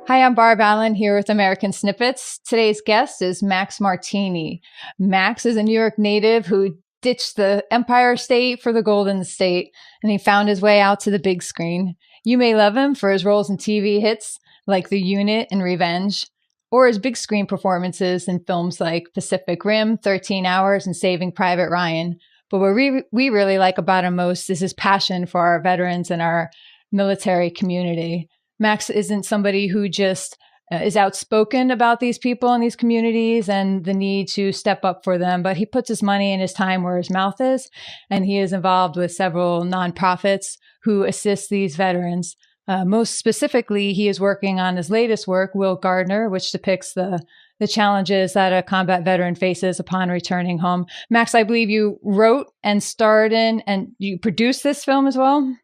Hi, I'm Barb Allen here with American Snippets. Today's guest is Max Martini. Max is a New York native who ditched the Empire State for the Golden State, and he found his way out to the big screen. You may love him for his roles in TV hits like The Unit and Revenge, or his big screen performances in films like Pacific Rim, 13 Hours, and Saving Private Ryan. But what we really like about him most is his passion for our veterans and our military community. Max isn't somebody who just is outspoken about these people in these communities and the need to step up for them, but he puts his money and his time where his mouth is, and he is involved with several nonprofits who assist these veterans. Most specifically, he is working on his latest work, Will Gardner, which depicts the challenges that a combat veteran faces upon returning home. Max, I believe you wrote and starred in and you produced this film as well?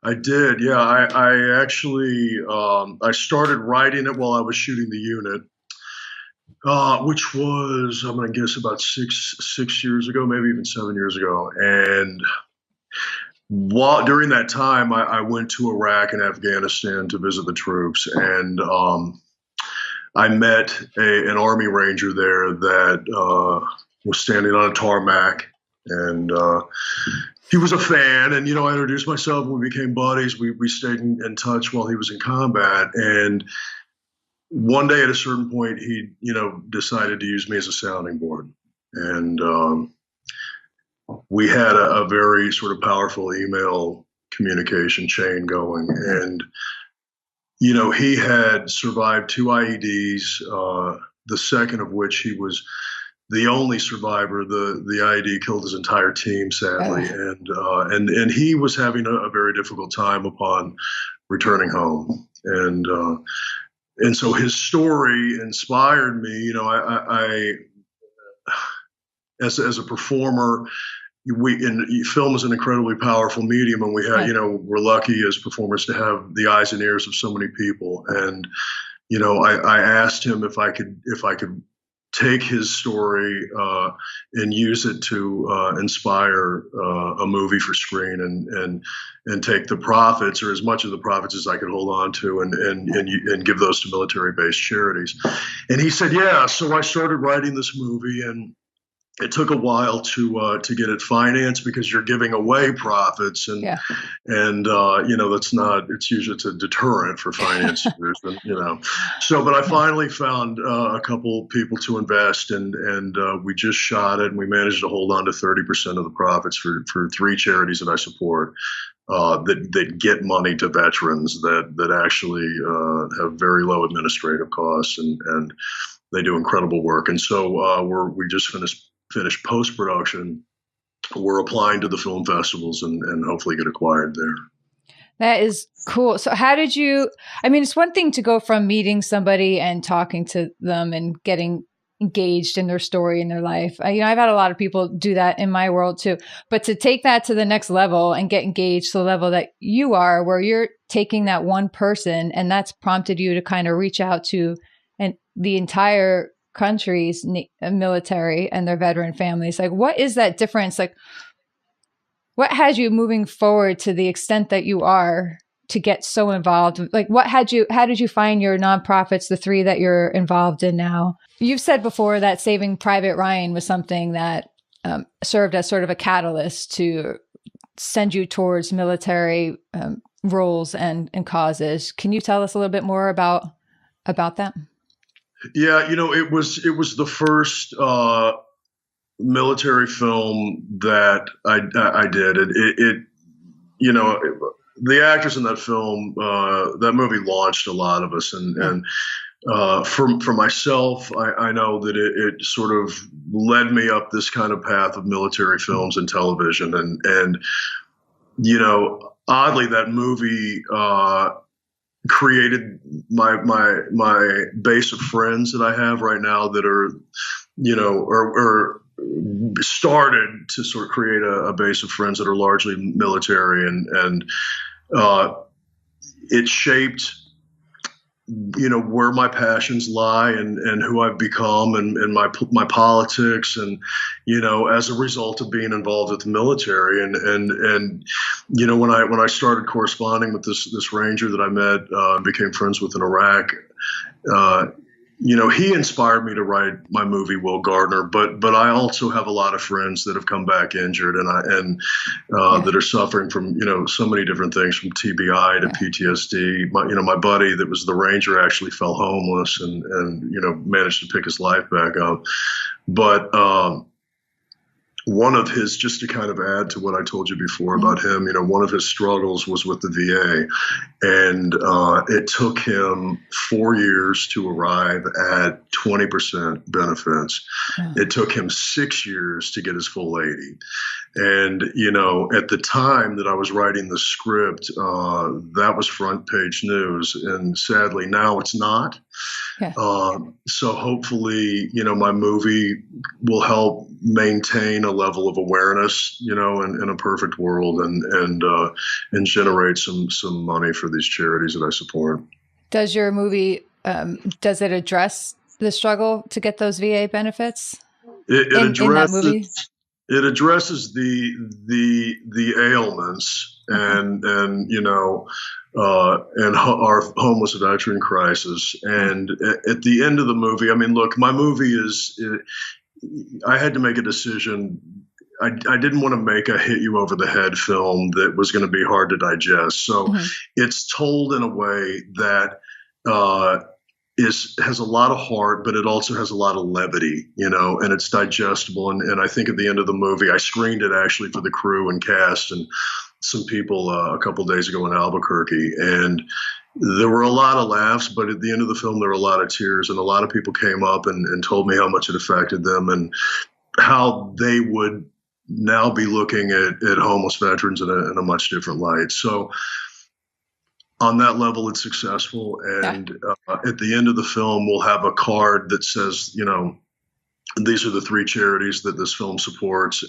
I did, yeah. I actually I started writing it while I was shooting The Unit, which was, I'm going to guess, about six years ago, maybe even 7 years ago. And during that time, I went to Iraq and Afghanistan to visit the troops, and I met an Army Ranger there that was standing on a tarmac, and he was a fan, and, I introduced myself. We became buddies. We stayed in touch while he was in combat. And one day at a certain point, he, decided to use me as a sounding board. And we had a very sort of powerful email communication chain going. And, he had survived 2 IEDs, the second of which he was the only survivor. The IED killed his entire team, sadly, and he was having a very difficult time upon returning home, and so his story inspired me. I as a performer, film is an incredibly powerful medium, and we have, we're lucky as performers to have the eyes and ears of so many people, and I asked him if I could take his story and use it to inspire a movie for screen, and take the profits, or as much of the profits as I could hold on to, and give those to military-based charities. And he said, yeah. So I started writing this movie, and it took a while to get it financed, because you're giving away profits, and that's not. It's a deterrent for financiers, and So, but I finally found a couple people to invest, and we just shot it, and we managed to hold on to 30% of the profits for 3 charities that I support, that get money to veterans that actually have very low administrative costs, and they do incredible work. And so we just finished post-production. We're applying to the film festivals and hopefully get acquired there. That is cool. So how did you, it's one thing to go from meeting somebody and talking to them and getting engaged in their story and their life. I've had a lot of people do that in my world too, but to take that to the next level and get engaged to the level that you are, where you're taking that one person, and that's prompted you to kind of reach out to the entire country's military and their veteran families. Like, what is that difference? Like, what has you moving forward to the extent that you are to get so involved? Like, how did you find your nonprofits, the 3 that you're involved in now? You've said before that Saving Private Ryan was something that served as sort of a catalyst to send you towards military roles and causes. Can you tell us a little bit more about that? Yeah, it was the first military film that I did. The actors in that film, that movie launched a lot of us, and for myself, I know that it sort of led me up this kind of path of military films and television, and oddly, that movie created my base of friends that I have right now that are, or started to sort of create a base of friends that are largely military, and it shaped where my passions lie, and who I've become, and my politics, and as a result of being involved with the military, and when I started corresponding with this ranger that I met, became friends with in Iraq, he inspired me to write my movie Will Gardner, but I also have a lot of friends that have come back injured and that are suffering from so many different things, from TBI to PTSD. My buddy that was the ranger actually fell homeless and managed to pick his life back up. But one of his, just to kind of add to what I told you before about him, one of his struggles was with the VA, and it took him 4 years to arrive at 20% benefits. It took him 6 years to get his full 80. And, at the time that I was writing the script, that was front page news. And sadly, now it's not. Yeah. So hopefully, my movie will help maintain a level of awareness, in a perfect world, and generate some money for these charities that I support. Does your movie, does it address the struggle to get those VA benefits? In that movie? It addresses the ailments and our homeless veteran crisis. And at the end of the movie, I mean, look, my movie I had to make a decision. I didn't want to make a hit you over the head film that was going to be hard to digest. So it's told in a way that has a lot of heart, but it also has a lot of levity, and it's digestible. And I think at the end of the movie, I screened it actually for the crew and cast and some people a couple days ago in Albuquerque. And there were a lot of laughs, but at the end of the film, there were a lot of tears, and a lot of people came up and told me how much it affected them and how they would now be looking at homeless veterans in a much different light. So on that level, it's successful. And at the end of the film, we'll have a card that says, these are the 3 charities that this film supports.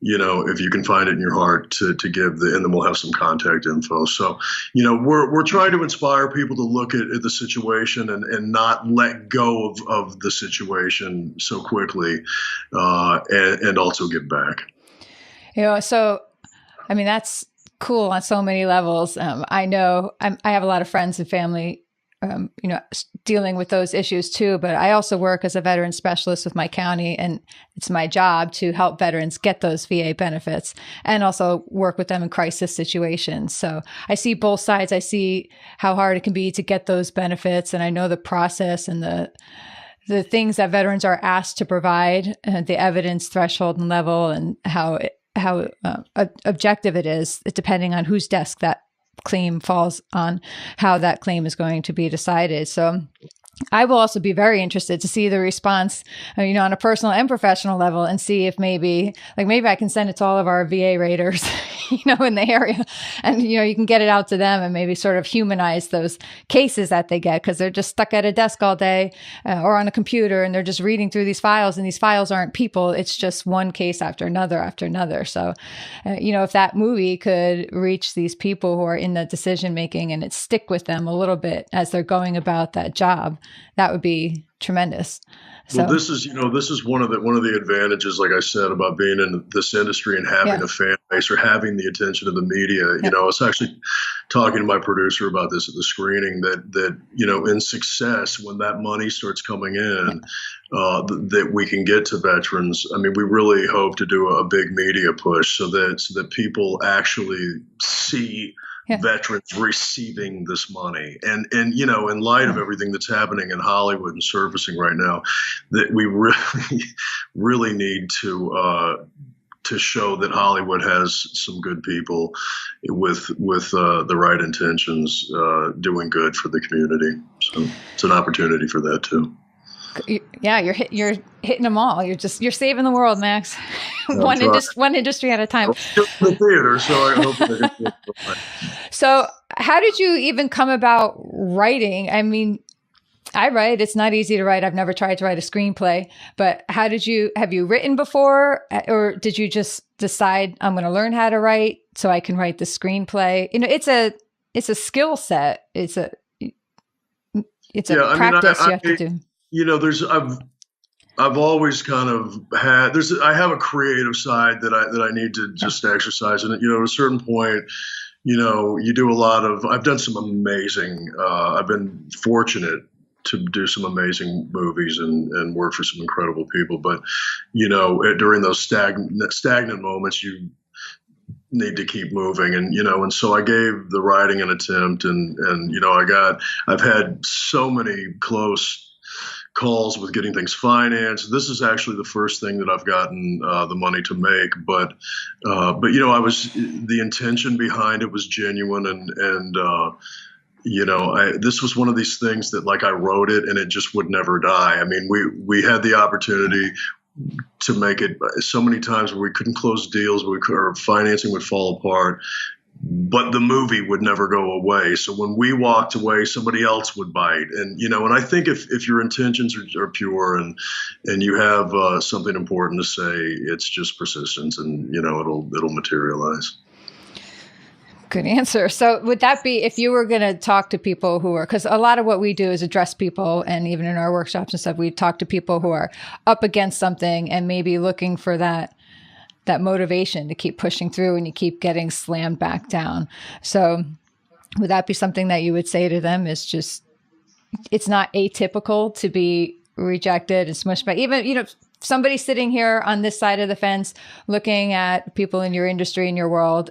If you can find it in your heart to give and then we'll have some contact info. So, we're trying to inspire people to look at the situation and not let go of the situation so quickly, and also give back. So, I mean, that's cool on so many levels. I know I have a lot of friends and family, dealing with those issues too, but I also work as a veteran specialist with my county, and it's my job to help veterans get those VA benefits and also work with them in crisis situations. So I see both sides. I see how hard it can be to get those benefits, and I know the process and the things that veterans are asked to provide, the evidence threshold and level, and how objective it is, depending on whose desk that claim falls on, how that claim is going to be decided. So I will also be very interested to see the response, on a personal and professional level, and see if maybe I can send it to all of our VA raiders, in the area, and, you can get it out to them and maybe sort of humanize those cases that they get, because they're just stuck at a desk all day or on a computer, and they're just reading through these files, and these files aren't people. It's just one case after another after another. So, if that movie could reach these people who are in the decision making and it stick with them a little bit as they're going about that job, that would be tremendous. Well, this is one of the advantages, like I said, about being in this industry and having a fan base or having the attention of the media. I was actually talking to my producer about this at the screening, that in success, when that money starts coming in, that we can get to veterans. I mean, we really hope to do a big media push so that people actually see veterans receiving this money. And in light of everything that's happening in Hollywood and surfacing right now, that we really, really need to show that Hollywood has some good people with the right intentions, doing good for the community. So it's an opportunity for that too. Yeah, you're hitting them all. You're saving the world, Max. One industry at a time. The theater, so I hope. So, how did you even come about writing? I mean, I write. It's not easy to write. I've never tried to write a screenplay. But have you written before, or did you just decide I'm going to learn how to write so I can write the screenplay? It's a skill set. It's a practice you have to do. I've always kind of had I have a creative side that I need to just exercise. And, at a certain point, you do a lot of, I've done some amazing, I've been fortunate to do some amazing movies and work for some incredible people. But, during those stagnant moments, you need to keep moving. And so I gave the writing an attempt, and I've had so many close calls with getting things financed. This is actually the first thing that I've gotten the money to make, but the intention behind it was genuine, and this was one of these things that, like, I wrote it and it just would never die. I mean, we had the opportunity to make it so many times where we couldn't close deals, or financing would fall apart, but the movie would never go away. So when we walked away, somebody else would bite. And, and I think if your intentions are pure and you have something important to say, it's just persistence, and, it'll materialize. Good answer. So would that be, if you were going to talk to people who are, because a lot of what we do is address people, and even in our workshops and stuff, we talk to people who are up against something and maybe looking for that motivation to keep pushing through, and you keep getting slammed back down. So would that be something that you would say to them, is just, it's not atypical to be rejected and smushed by, even, somebody sitting here on this side of the fence, looking at people in your industry, in your world,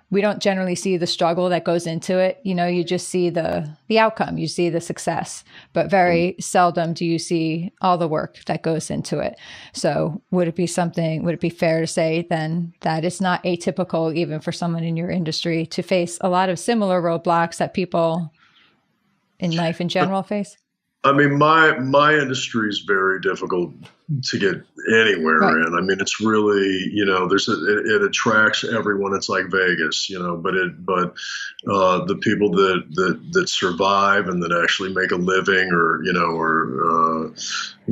we don't generally see the struggle that goes into it. You just see the outcome, you see the success, but very seldom do you see all the work that goes into it. So would it be fair to say then that it's not atypical, even for someone in your industry, to face a lot of similar roadblocks that people in life in general face? I mean, my industry is very difficult to get anywhere in. I mean, it's really, it attracts everyone. It's like Vegas, but the people that survive and that actually make a living, or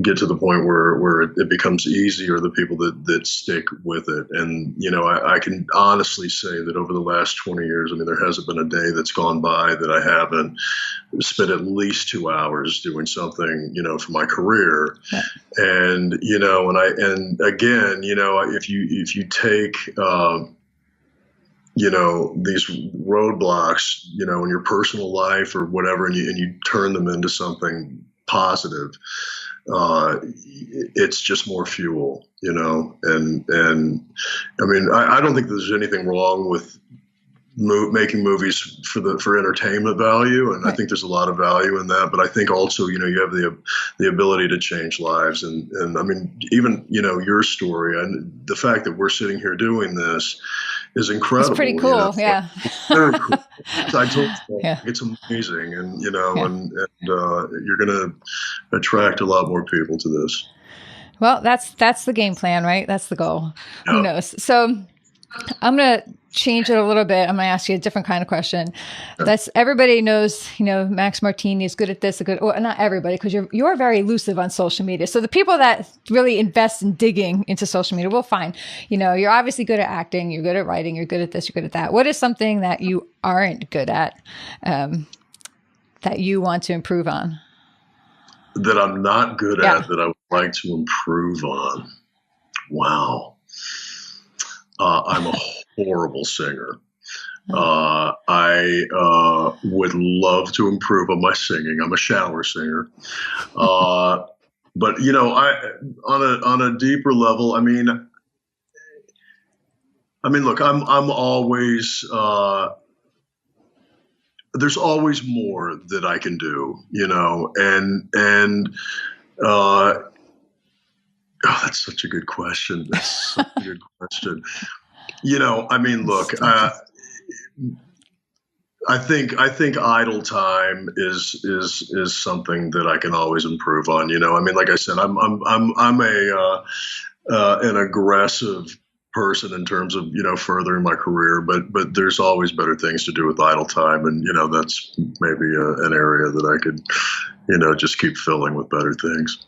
get to the point where it becomes easy, are the people that stick with it. And, I can honestly say that over the last 20 years, I mean, there hasn't been a day that's gone by that I haven't spent at least 2 hours doing something, for my career. Yeah. And, and again, if you take, these roadblocks, in your personal life or whatever, and you turn them into something positive, it's just more fuel, and I mean, I don't think there's anything wrong with making movies for entertainment value, and I think there's a lot of value in that. But I think also, you have the ability to change lives, and I mean, even your story and the fact that we're sitting here doing this is incredible. It's pretty cool, yeah. It's very cool. I told you, it's amazing, and and you're going to attract a lot more people to this. Well, that's the game plan, right? That's the goal. Yeah. Who knows? So I'm going to change it a little bit. I'm going to ask you a different kind of question. That's, everybody knows, Max Martini is good at this. Well, not everybody, because you're very elusive on social media. So the people that really invest in digging into social media will find, you're obviously good at acting, you're good at writing, you're good at this, you're good at that. What is something that you aren't good at, that you want to improve on? That I'm not good at, that I would like to improve on? Wow. I'm a horrible singer. I would love to improve on my singing. I'm a shower singer. But I on a deeper level, I mean, look, I'm always there's always more that I can do, and oh, that's such a good question. That's such a good question. I mean, look, I think idle time is something that I can always improve on. I mean, like I said, I'm an aggressive person in terms of furthering my career, but there's always better things to do with idle time, and that's maybe an area that I could just keep filling with better things.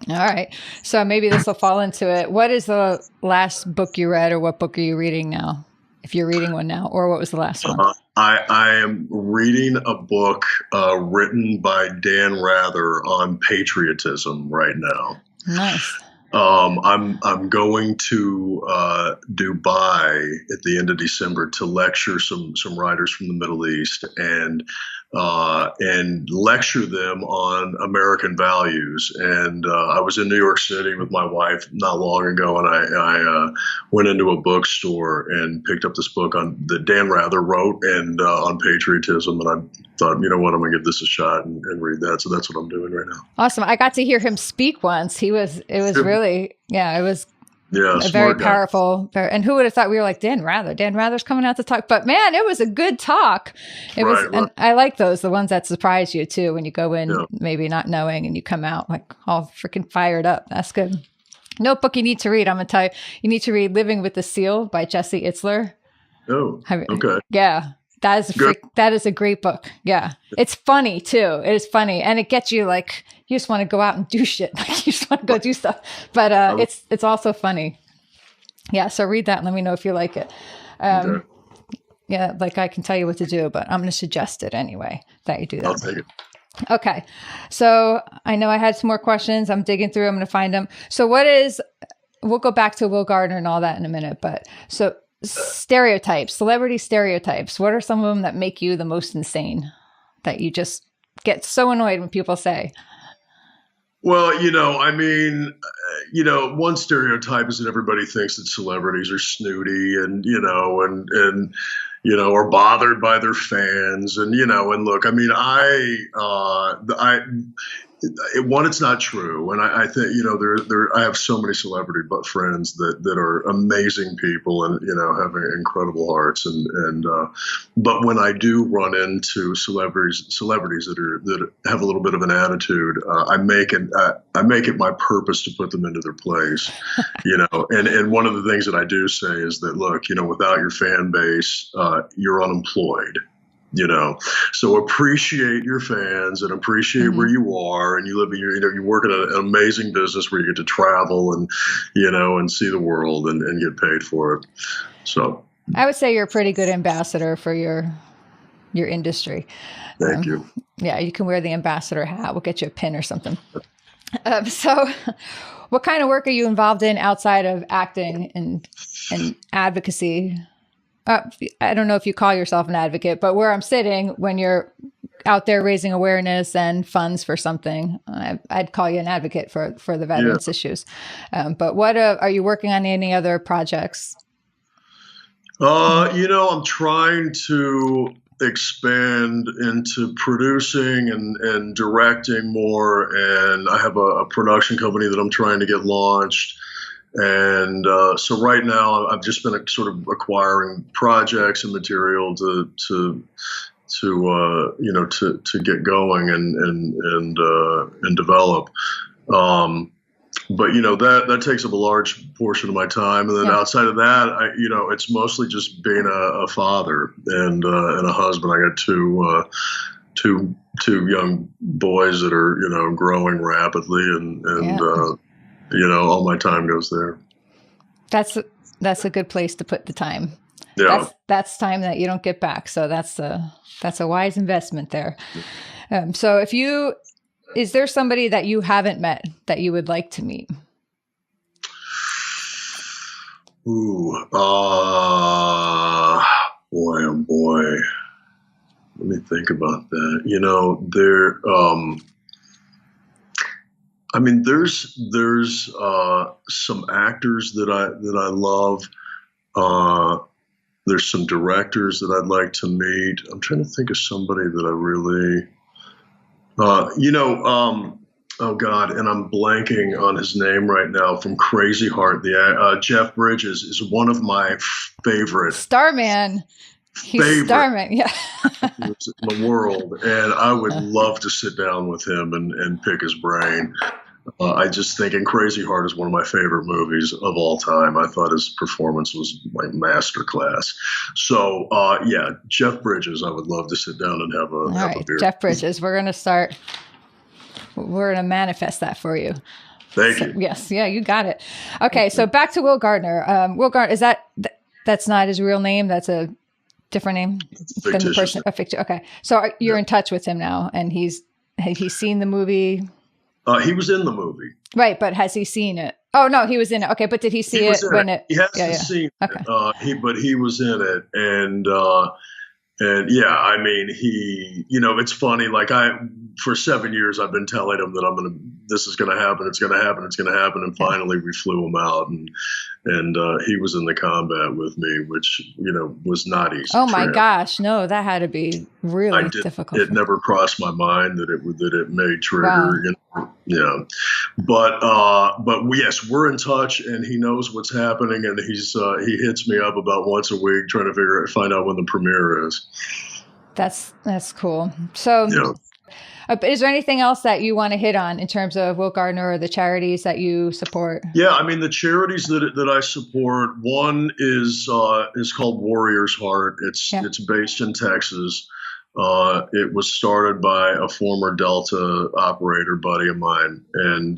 All right. So maybe this will fall into it. What is the last book you read, or what book are you reading now? If you're reading one now, or what was the last one? I am reading a book written by Dan Rather on patriotism right now. Nice. I'm going to Dubai at the end of December to lecture some writers from the Middle East, and and lecture them on American values. And I was in New York City with my wife not long ago, and I went into a bookstore and picked up this book that Dan Rather wrote and on patriotism. And I thought, you know what, I'm going to give this a shot and read that. So that's what I'm doing right now. Awesome. I got to hear him speak once. It was really, it was a very powerful, and who would have thought we were like Dan Rather's coming out to talk, but man, it was a good talk. And I like the ones that surprise you too, when you go in maybe not knowing and you come out like all freaking fired up. That's good. Notebook you need to read. I'm going to tell you, you need to read Living with the Seal by Jesse Itzler. Oh, okay. Yeah. That is a great book. Yeah. It's funny too. It is funny. And it gets you like, you just want to go out and do shit. Like you just want to go do stuff. But it's also funny. Yeah. So read that and let me know if you like it. Okay. Yeah. Like I can tell you what to do, but I'm going to suggest it anyway that you do that. I'll take it. Okay. So I know I had some more questions. I'm digging through. I'm going to find them. So we'll go back to Will Gardner and all that in a minute. But so stereotypes, celebrity stereotypes. What are some of them that make you the most insane, that you just get so annoyed when people say? Well, one stereotype is that everybody thinks that celebrities are snooty and are bothered by their fans. And look, it's not true. And I think, I have so many celebrity friends that are amazing people and, have incredible hearts. But when I do run into celebrities that have a little bit of an attitude, I make it my purpose to put them into their place, and one of the things that I do say is that, look, without your fan base, you're unemployed. So appreciate your fans and appreciate where you are, and you live. You work in an amazing business where you get to travel and and see the world and get paid for it. So I would say you're a pretty good ambassador for your industry. Thank you. Yeah, you can wear the ambassador hat. We'll get you a pin or something. So, what kind of work are you involved in outside of acting and advocacy? I don't know if you call yourself an advocate, but where I'm sitting, when you're out there raising awareness and funds for something, I'd call you an advocate for the veterans issues. But what are you working on any other projects? I'm trying to expand into producing and directing more. And I have a production company that I'm trying to get launched. And so right now I've just been sort of acquiring projects and material to get going and develop. But that takes up a large portion of my time. And then outside of that, it's mostly just being a father and a husband. I got two young boys that are growing rapidly and all my time goes there. That's a good place to put the time. Yeah. That's time that you don't get back. So that's a wise investment there. So is there somebody that you haven't met that you would like to meet? Ooh, boy, oh boy. Let me think about that. There's some actors that I love. There's some directors that I'd like to meet. I'm trying to think of somebody that I really, oh God, and I'm blanking on his name right now, from Crazy Heart. Jeff Bridges is one of my favorite. Starman. He's Starman, yeah. in the world, and I would love to sit down with him and pick his brain. I just think, and Crazy Heart is one of my favorite movies of all time. I thought his performance was like masterclass. So, Jeff Bridges, I would love to sit down and have a beer. Jeff Bridges, we're going to manifest that for you. Thank you. Yes, yeah, you got it. Okay, so back to Will Gardner. Will Gardner, is that's not his real name? That's a different name than the person? Okay, so you're in touch with him now, and he's seen the movie? He was in the movie. Right, but has he seen it? Oh, no, he was in it. Okay, but did he see it when it? He hasn't seen it. But he was in it. And, And yeah, I mean, it's funny. Like for 7 years, I've been telling him that this is going to happen. It's going to happen. It's going to happen. And finally we flew him out, and he was in the combat with me, which, was not easy. Oh my gosh. No, that had to be really difficult. It never crossed my mind that it may trigger, wow. But yes, we're in touch, and he knows what's happening, and he hits me up about once a week trying to find out when the premiere is. That's cool. So, is there anything else that you want to hit on in terms of Will Gardner or the charities that you support? Yeah, I mean, the charities that I support, one is called Warrior's Heart. It's based in Texas. It was started by a former Delta operator buddy of mine, and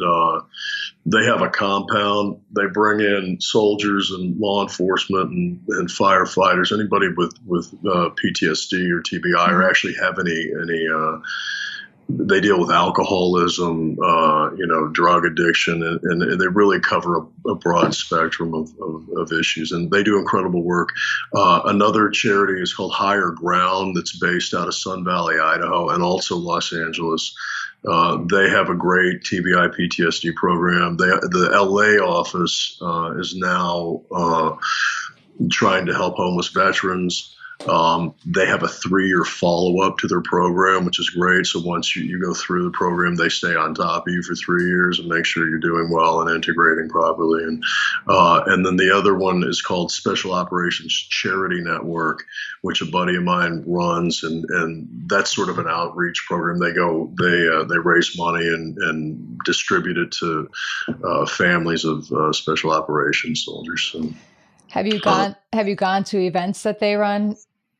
they have a compound. They bring in soldiers and law enforcement and firefighters, anybody with PTSD or TBI, or actually have any. They deal with alcoholism, drug addiction, and they really cover a broad spectrum of issues, and they do incredible work. Another charity is called Higher Ground, that's based out of Sun Valley, Idaho, and also Los Angeles. They have a great TBI PTSD program. The LA office is now trying to help homeless veterans. They have a 3-year follow-up to their program, which is great. So once you go through the program, they stay on top of you for 3 years and make sure you're doing well and integrating properly. And then the other one is called Special Operations Charity Network, which a buddy of mine runs, and that's sort of an outreach program. They raise money and distribute it to families of special operations soldiers. So, Have you gone to events that they run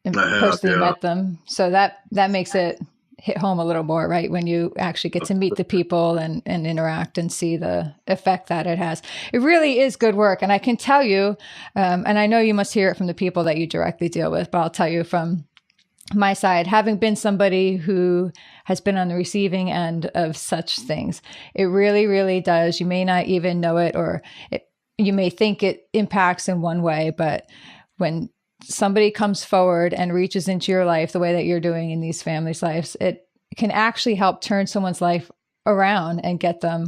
and personally met them? So that makes it hit home a little more, right? When you actually get to meet the people and interact and see the effect that it has. It really is good work. And I can tell you, and I know you must hear it from the people that you directly deal with, but I'll tell you from my side, having been somebody who has been on the receiving end of such things, it really, really does. You may not even know it, or you may think it impacts in one way, but when somebody comes forward and reaches into your life the way that you're doing in these families' lives, it can actually help turn someone's life around and get them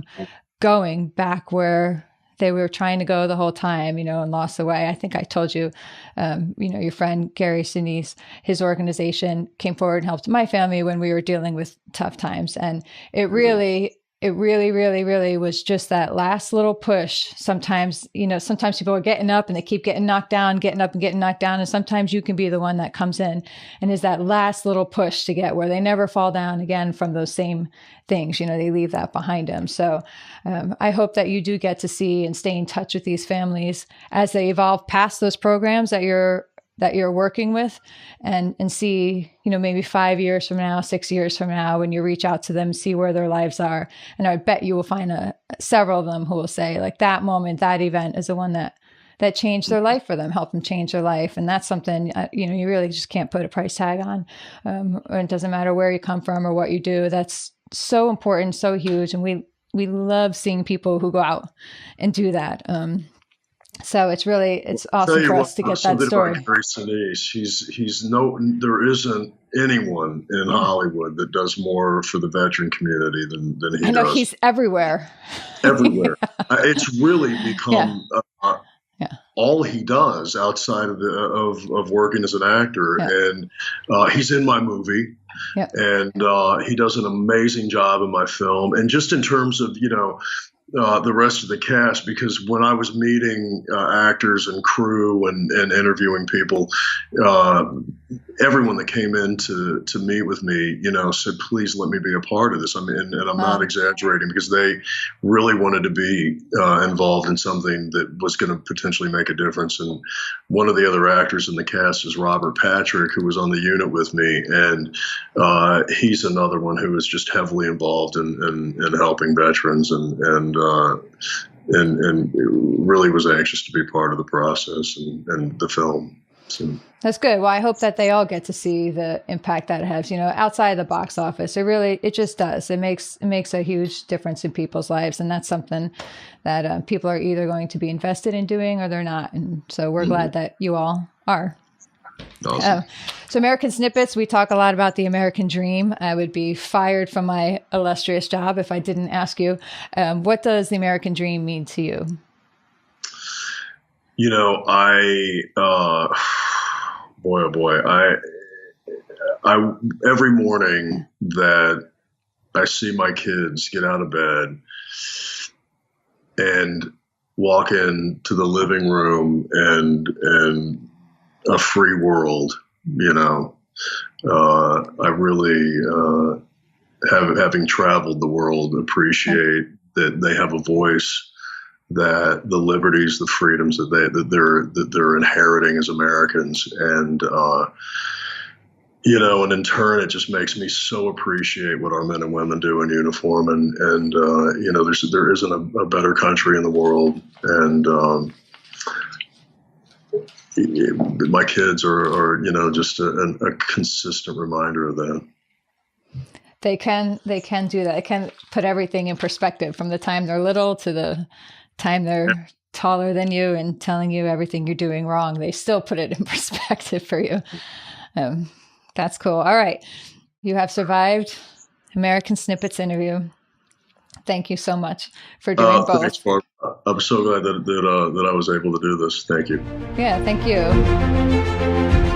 going back where they were trying to go the whole time, and lost the way. I think I told you, your friend Gary Sinise, his organization came forward and helped my family when we were dealing with tough times. And it really, really was just that last little push. Sometimes people are getting up and they keep getting knocked down, getting up and getting knocked down. And sometimes you can be the one that comes in and is that last little push to get where they never fall down again from those same things. They leave that behind them. So I hope that you do get to see and stay in touch with these families as they evolve past those programs that you're working with, and see, maybe 5 years from now, 6 years from now, when you reach out to them, see where their lives are. And I bet you will find several of them who will say, like, that moment, that event is the one that changed their life for them, helped them change their life. And that's something, you really just can't put a price tag on. It doesn't matter where you come from or what you do. That's so important, so huge. And we love seeing people who go out and do that. So it's awesome for us to get that story. Gary Sinise, there isn't anyone in Hollywood that does more for the veteran community than he does. I know he's everywhere. Everywhere. It's really become all he does outside of working as an actor. Yeah. And he's in my movie. Yep. And he does an amazing job in my film. And just in terms of, the rest of the cast, because when I was meeting actors and crew and interviewing people, everyone that came in to meet with me, said, please let me be a part of this. I mean, and I'm not exaggerating, because they really wanted to be involved in something that was going to potentially make a difference. And one of the other actors in the cast is Robert Patrick, who was on the unit with me. And he's another one who is just heavily involved in helping veterans and really was anxious to be part of the process and the film. So. That's good. Well, I hope that they all get to see the impact that it has, outside of the box office. It just does. It makes a huge difference in people's lives. And that's something that people are either going to be invested in doing or they're not. And so we're glad that you all are. Awesome. So American Snippets, we talk a lot about the American dream. I would be fired from my illustrious job if I didn't ask you, what does the American dream mean to you? You know, boy, oh boy, I every morning that I see my kids get out of bed and walk into the living room and a free world, you know, I really, having traveled the world, appreciate that they have a voice, that the liberties, the freedoms that they're inheriting as Americans, and you know, and in turn, it just makes me so appreciate what our men and women do in uniform, and you know, there isn't a better country in the world, and my kids are you know, just a consistent reminder of that. They can do that. They can put everything in perspective from the time they're little to the time they're taller than you and telling you everything you're doing wrong. They still put it in perspective for you. That's cool. All right. You have survived American Snippets interview. Thank you so much for doing both. Thanks, Barb. I'm so glad that I was able to do this. Thank you. Yeah, thank you.